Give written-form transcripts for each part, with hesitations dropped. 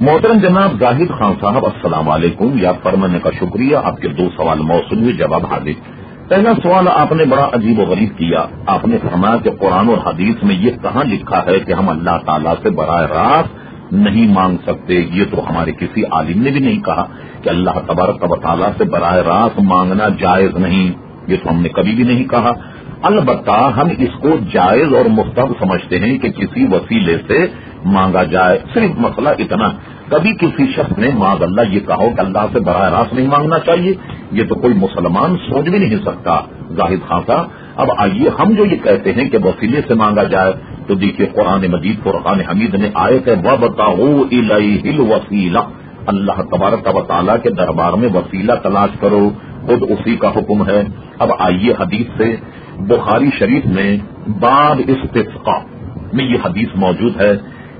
محترم جناب زاہد خان صاحب، السلام علیکم. یا فرمانے کا شکریہ. آپ کے دو سوال موصول ہوئے، جواب حاضر. پہلا سوال آپ نے بڑا عجیب و غریب کیا. آپ نے فرمایا کہ قرآن اور حدیث میں یہ کہاں لکھا ہے کہ ہم اللہ تعالیٰ سے براہ راست نہیں مانگ سکتے. یہ تو ہمارے کسی عالم نے بھی نہیں کہا کہ اللہ تبارک و تعالیٰ سے براہ راست مانگنا جائز نہیں. یہ تو ہم نے کبھی بھی نہیں کہا. البتہ ہم اس کو جائز اور مستحب سمجھتے ہیں کہ کسی وسیلے سے مانگا جائے. صرف مسئلہ اتنا، کبھی کسی شخص نے معاذ اللہ یہ کہو کہ اللہ سے براہ راست نہیں مانگنا چاہیے، یہ تو کوئی مسلمان سوچ بھی نہیں سکتا. زاہد خان صاحب، اب آئیے ہم جو یہ کہتے ہیں کہ وسیلے سے مانگا جائے، تو دیکھیے قرآن مجید فرقان حمید میں آیت ہے وَابْتَغُوا إِلَيْهِ الْوَسِيلَةَ. اللہ تبارک و تعالیٰ کے دربار میں وسیلہ تلاش کرو، خود اسی کا حکم ہے. اب آئیے حدیث سے، بخاری شریف میں باب استسقاء میں یہ حدیث موجود ہے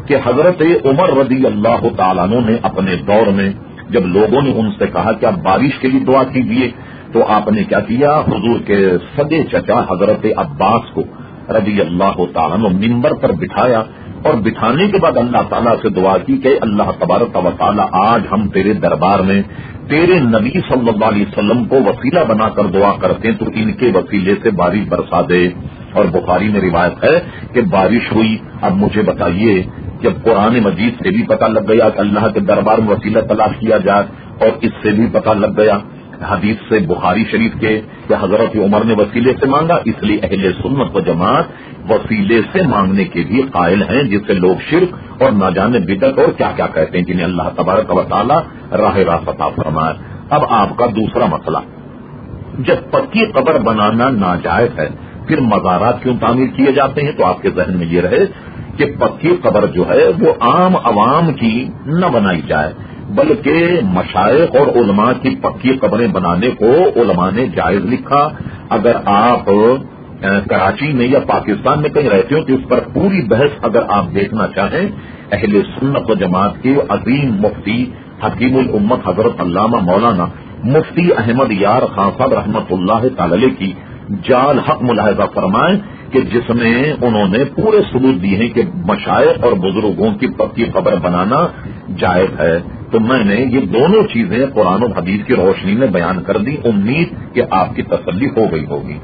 کہ حضرت عمر رضی اللہ تعالیٰ عنہ نے اپنے دور میں جب لوگوں نے ان سے کہا کہ آپ بارش کے لیے دعا کیجیے، تو آپ نے کیا کیا، حضور کے سگے چچا حضرت عباس کو رضی اللہ تعالیٰ عنہ منبر پر بٹھایا، اور بٹھانے کے بعد اللہ تعالیٰ سے دعا کی کہ اللہ تبارک و تعالیٰ آج ہم تیرے دربار میں تیرے نبی صلی اللہ علیہ وسلم کو وسیلہ بنا کر دعا کرتے ہیں، تو ان کے وسیلے سے بارش برسا دے. اور بخاری میں روایت ہے کہ بارش ہوئی. اب مجھے بتائیے، جب قرآن مجید سے بھی پتہ لگ گیا کہ اللہ کے دربار میں وسیلہ تلاش کیا جائے، اور اس سے بھی پتہ لگ گیا حدیث سے بخاری شریف کے کہ حضرت عمر نے وسیلے سے مانگا، اس لیے اہل سنت و جماعت وسیلے سے مانگنے کے بھی قائل ہیں، جس سے لوگ شرک اور نہ جانے بدعت اور کیا کیا کہتے ہیں، جنہیں اللہ تبارک و تعالی راہ راست عطا فرمائے. اب آپ کا دوسرا مسئلہ، جب پکی قبر بنانا ناجائز ہے، پھر مزارات کیوں تعمیر کیے جاتے ہیں؟ تو آپ کے ذہن میں یہ رہے کہ پکی قبر جو ہے وہ عام عوام کی نہ بنائی جائے، بلکہ مشائخ اور علماء کی پکی قبریں بنانے کو علماء نے جائز لکھا. اگر آپ کراچی میں یا پاکستان میں کہیں رہتے ہو تو اس پر پوری بحث اگر آپ دیکھنا چاہیں، اہل سنت و جماعت کے عظیم مفتی حکیم الامت حضرت علامہ مولانا مفتی احمد یار خان صاحب رحمت اللہ تعالی کی جال حق ملاحظہ فرمائیں کہ جس میں انہوں نے پورے ثبوت دیے ہیں کہ مشائخ اور بزرگوں کی پکی قبر بنانا جائز ہے. تو میں نے یہ دونوں چیزیں قرآن و حدیث کی روشنی میں بیان کر دی. امید کہ آپ کی تسلی ہو گئی ہوگی.